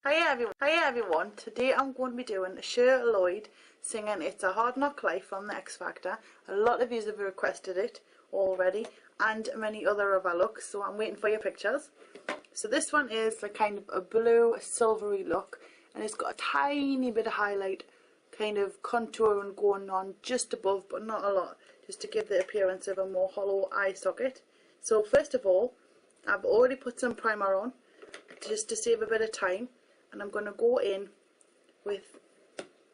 Hiya everyone, today I'm going to be doing SEECher Lloyd singing It's a Hard Knock Life from the X Factor. A lot of you have requested it already and many other of our looks, so I'm waiting for your pictures. So this one is a kind of a blue silvery look, and it's got a tiny bit of highlight kind of contouring going on just above, but not a lot, just to give the appearance of a more hollow eye socket. So first of all, I've already put some primer on just to save a bit of time, and I'm going to go in with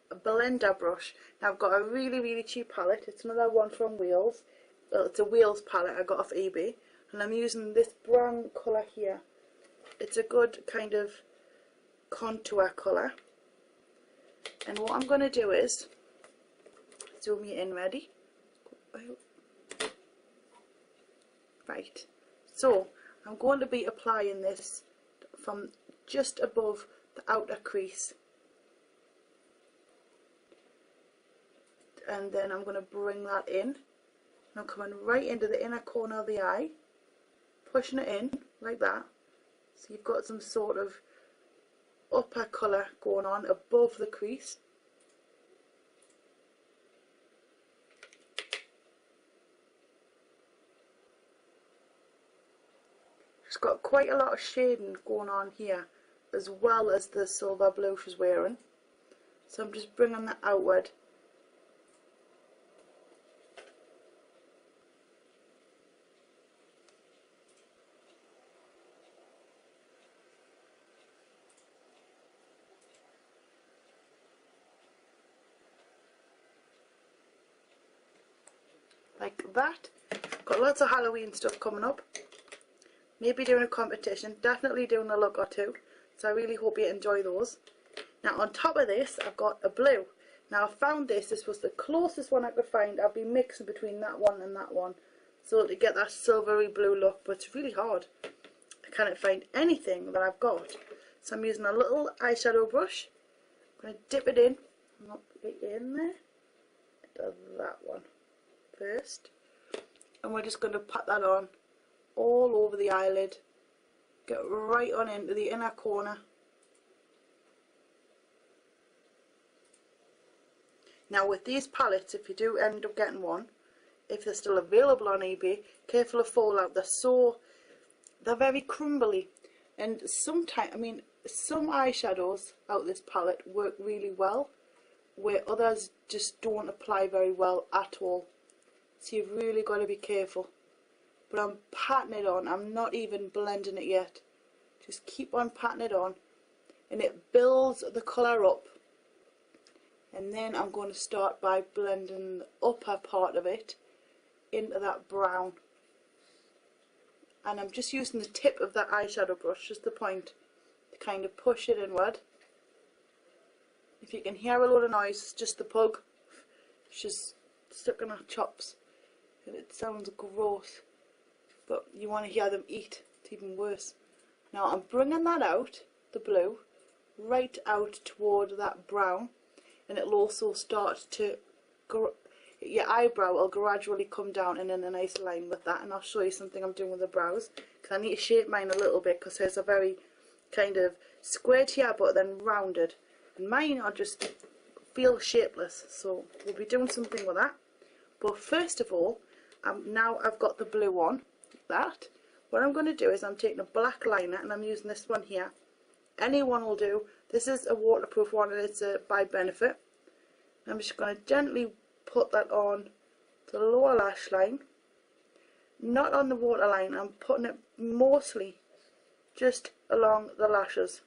a blender brush. Now I've got a really cheap palette. It's another one from Wales. Well, it's a Wales palette I got off eBay, and I'm using this brown colour here. It's a good kind of contour colour, and what I'm going to do is zoom you in. Ready? Right, so I'm going to be applying this from just above the outer crease, and then I'm going to bring that in, and I'm coming right into the inner corner of the eye, pushing it in like that, so you've got some sort of upper colour going on above the crease. She's got quite a lot of shading going on here, as well as the silver blue she's wearing. So I'm just bringing that outward. Like that. Got lots of Halloween stuff coming up. Maybe doing a competition, definitely doing a look or two, so I really hope you enjoy those. Now on top of this I've got a blue. Now I found this was the closest one I could find. I'll be mixing between that one and that one, so to get that silvery blue look, but it's really hard. I can't find anything that I've got. So I'm using a little eyeshadow brush. I'm going to dip it in, not it in there, to that one first, and we're just going to pat that on all over the eyelid, get right on into the inner corner. Now with these palettes, if you do end up getting one, if they're still available on eBay, careful of fallout. They're very crumbly, and sometimes, I mean, some eyeshadows out of this palette work really well, where others just don't apply very well at all. So you've really got to be careful. But I'm patting it on, I'm not even blending it yet. Just keep on patting it on, and it builds the colour up. And then I'm going to start by blending the upper part of it into that brown. And I'm just using the tip of that eyeshadow brush, just the point, to kind of push it inward. If you can hear a lot of noise, it's just the pug. She's stuck in her chops, and it sounds gross. But you want to hear them eat, it's even worse. Now I'm bringing that out, the blue, right out toward that brown, and it'll also start to, your eyebrow will gradually come down in a nice line with that, and I'll show you something I'm doing with the brows, because I need to shape mine a little bit, because hers are very kind of squared here but then rounded, and mine are just feel shapeless, so we'll be doing something with that. But first of all, now I've got the blue on, that, what I'm going to do is I'm taking a black liner, and I'm using this one here. Any one will do. This is a waterproof one, and it's by Benefit. I'm just going to gently put that on the lower lash line, not on the waterline. I'm putting it mostly just along the lashes.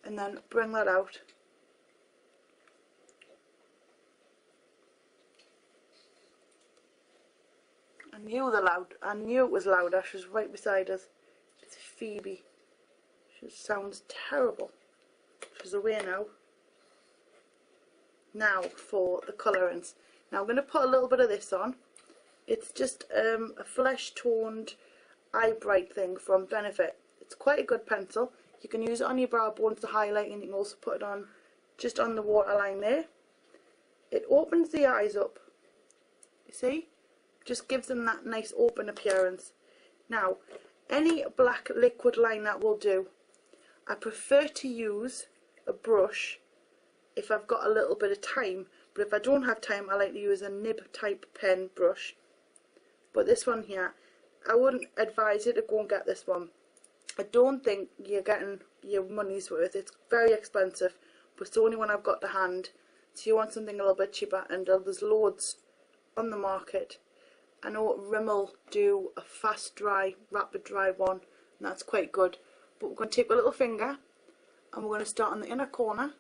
And then bring that out. I knew it was louder. She's right beside us. It's Phoebe. She sounds terrible. She's away now. Now for the colourings. Now I'm going to put a little bit of this on. It's just a flesh toned eye bright thing from Benefit. It's quite a good pencil. You can use it on your brow bones to highlight, and you can also put it on just on the waterline there. It opens the eyes up, you see? Just gives them that nice open appearance. Now, any black liquid liner will do. I prefer to use a brush if I've got a little bit of time, but if I don't have time I like to use a nib type pen brush. But this one here, I wouldn't advise you to go and get this one. I don't think you're getting your money's worth. It's very expensive, but it's the only one I've got to hand. So you want something a little bit cheaper, and there's loads on the market. I know Rimmel do a fast dry, rapid dry one, and that's quite good. But we're going to take a little finger and we're going to start on the inner corner.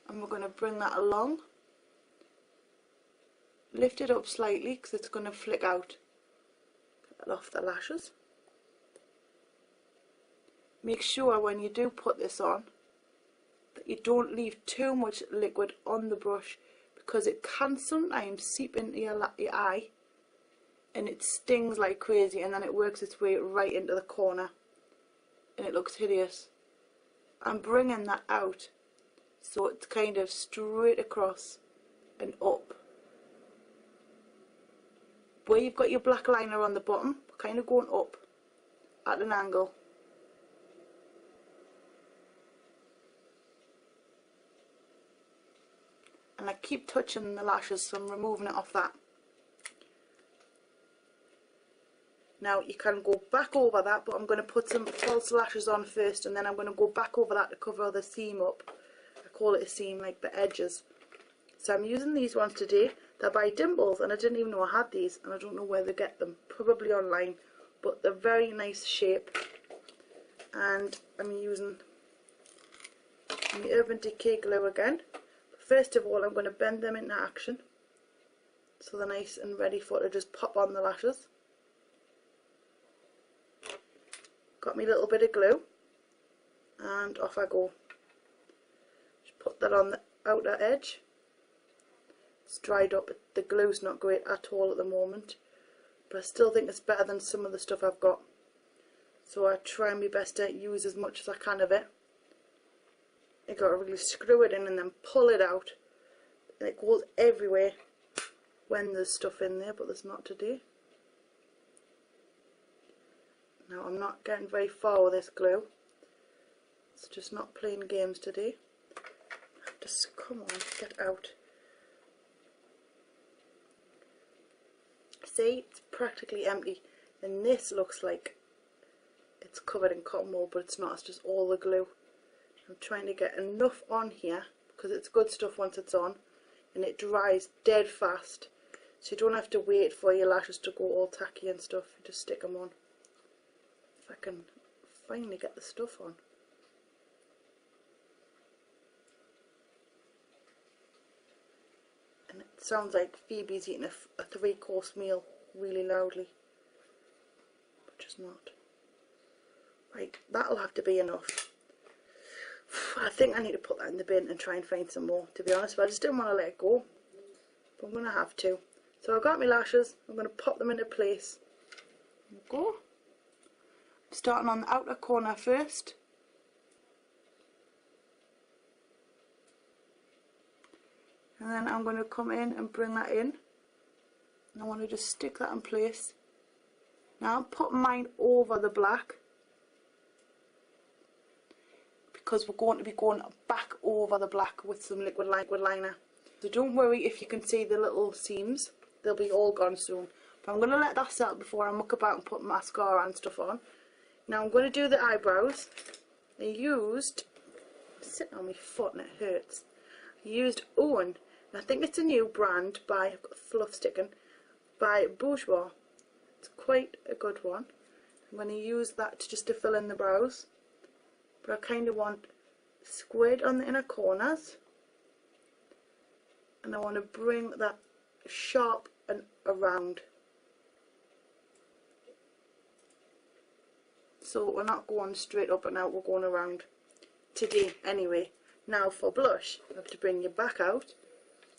And we're going to bring that along. Lift it up slightly because it's going to flick out. Get that off the lashes. Make sure when you do put this on that you don't leave too much liquid on the brush, because it can sometimes seep into your eye and it stings like crazy, and then it works its way right into the corner and it looks hideous. I'm bringing that out so it's kind of straight across and up. Where you've got your black liner on the bottom, kind of going up at an angle. And I keep touching the lashes, so I'm removing it off that. Now you can go back over that, but I'm going to put some false lashes on first, and then I'm going to go back over that to cover the seam up. I call it a seam, like the edges. So I'm using these ones today. They're by Dimples, and I didn't even know I had these, and I don't know where to get them. Probably online, but they're very nice shape. And I'm using the Urban Decay glue again. First of all, I'm going to bend them into action so they're nice and ready for it to just pop on the lashes. Got me little bit of glue, and off I go. Just put that on the outer edge. It's dried up, the glue's not great at all at the moment, but I still think it's better than some of the stuff I've got. So I try my best to use as much as I can of it. You got to really screw it in and then pull it out, and it goes everywhere when there's stuff in there, but there's not today. Now I'm not getting very far with this glue, it's just not playing games today. Just come on, get out. See, it's practically empty, and this looks like it's covered in cotton wool, but it's not, it's just all the glue. I'm trying to get enough on here because it's good stuff once it's on, and it dries dead fast, so you don't have to wait for your lashes to go all tacky and stuff. You just stick them on. If I can finally get the stuff on. And it sounds like Phoebe's eating a 3-course meal really loudly, but just not. Right, that'll have to be enough. I think I need to put that in the bin and try and find some more, to be honest, but I just didn't want to let it go, but I'm going to have to. So I've got my lashes, I'm going to pop them into place. Go. I'm starting on the outer corner first. And then I'm going to come in and bring that in. And I want to just stick that in place. Now I'm putting mine over the black, because we're going to be going back over the black with some liquid liner. So don't worry if you can see the little seams, they'll be all gone soon. But I'm going to let that settle before I muck about and put mascara and stuff on. Now I'm going to do the eyebrows. I used, I'm sitting on my foot and it hurts. I used Owen, and I think it's a new brand by, I've got fluff sticking, by Bourjois. It's quite a good one. I'm going to use that just to fill in the brows. But I kind of want squared on the inner corners, and I want to bring that sharp and around, so we're not going straight up and out, we're going around today anyway. Now for blush, I have to bring you back out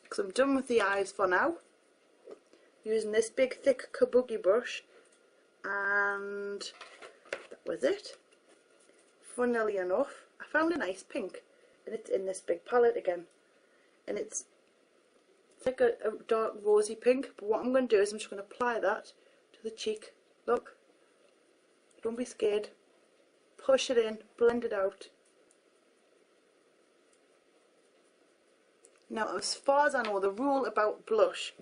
because I'm done with the eyes for now, using this big thick kabuki brush, and that was it. Funnily enough, I found a nice pink, and it's in this big palette again. and it's like a dark rosy pink, but what I'm going to do is I'm just going to apply that to the cheek. Look, don't be scared, push it in, blend it out. Now, as far as I know, the rule about blush,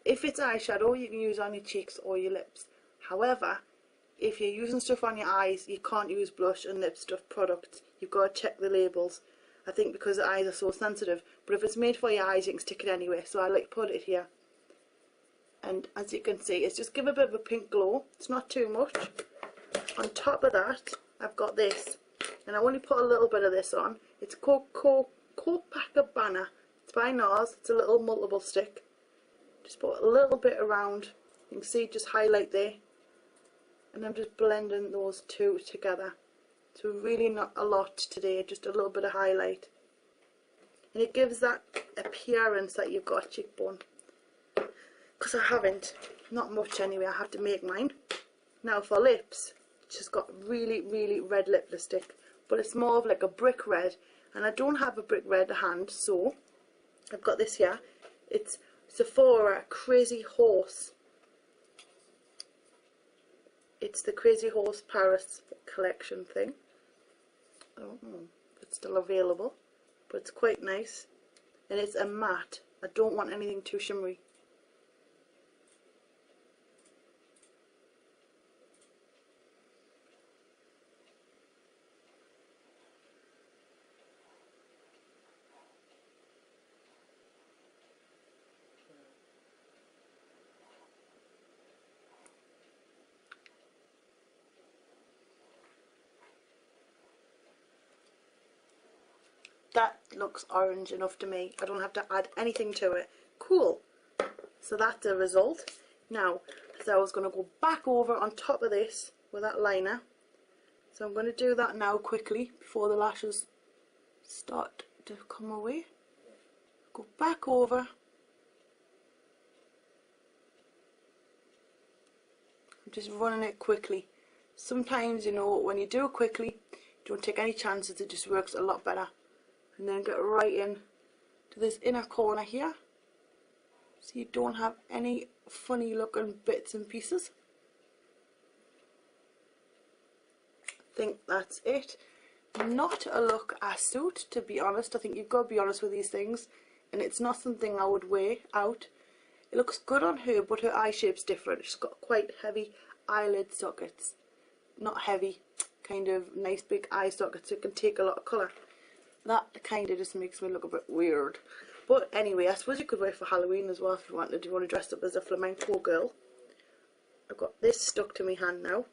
if it's eyeshadow, you can use on your cheeks or your lips. However, if you're using stuff on your eyes, you can't use blush and lip stuff products. You've got to check the labels. I think because the eyes are so sensitive. But if it's made for your eyes, you can stick it anyway. So I like to put it here. And as you can see, it's just give a bit of a pink glow. It's not too much. On top of that, I've got this. And I only put a little bit of this on. It's Copacabana. It's by NARS. It's a little multiple stick. Just put a little bit around. You can see just highlight there. And I'm just blending those two together. So really not a lot today, just a little bit of highlight. And it gives that appearance that you've got a cheekbone. Because I haven't. Not much anyway, I have to make mine. Now for lips, it's just got really, really red lip lipstick. But it's more of like a brick red. And I don't have a brick red to hand, so I've got this here. It's Sephora Crazy Horse. It's the Crazy Horse Paris collection thing. I don't know if it's still available, but it's quite nice. And it's a matte. I don't want anything too shimmery. That looks orange enough to me. I don't have to add anything to it. Cool. So that's the result. Now, so I was going to go back over on top of this with that liner. So I'm going to do that now quickly before the lashes start to come away. Go back over. I'm just running it quickly. Sometimes, you know, when you do it quickly, don't take any chances. It just works a lot better. And then get right in to this inner corner here, so you don't have any funny looking bits and pieces. I think that's it. Not a look I suit, to be honest. I think you've got to be honest with these things, and it's not something I would wear out. It looks good on her, but her eye shape's different. She's got quite heavy eyelid sockets. Not heavy, kind of nice big eye sockets, so it can take a lot of colour. That kind of just makes me look a bit weird. But anyway, I suppose you could wear for Halloween as well if you wanted. You want to dress up as a flamenco girl. I've got this stuck to my hand now.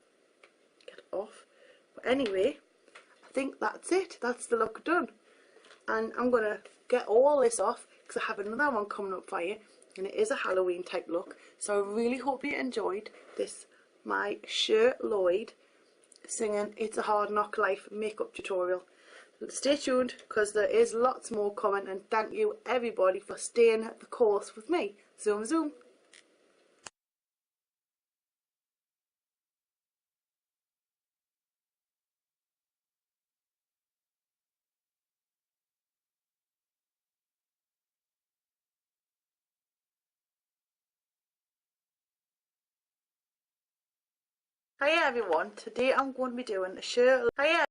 Get it off. But anyway, I think that's it. That's the look done. And I'm going to get all this off because I have another one coming up for you. And it is a Halloween type look. So I really hope you enjoyed this, my SEECher Lloyd singing It's a Hard Knock Life makeup tutorial. Stay tuned because there is lots more coming, and thank you everybody for staying the course with me. Zoom zoom. Hi everyone, today I'm going to be doing a SEECher. Hiya.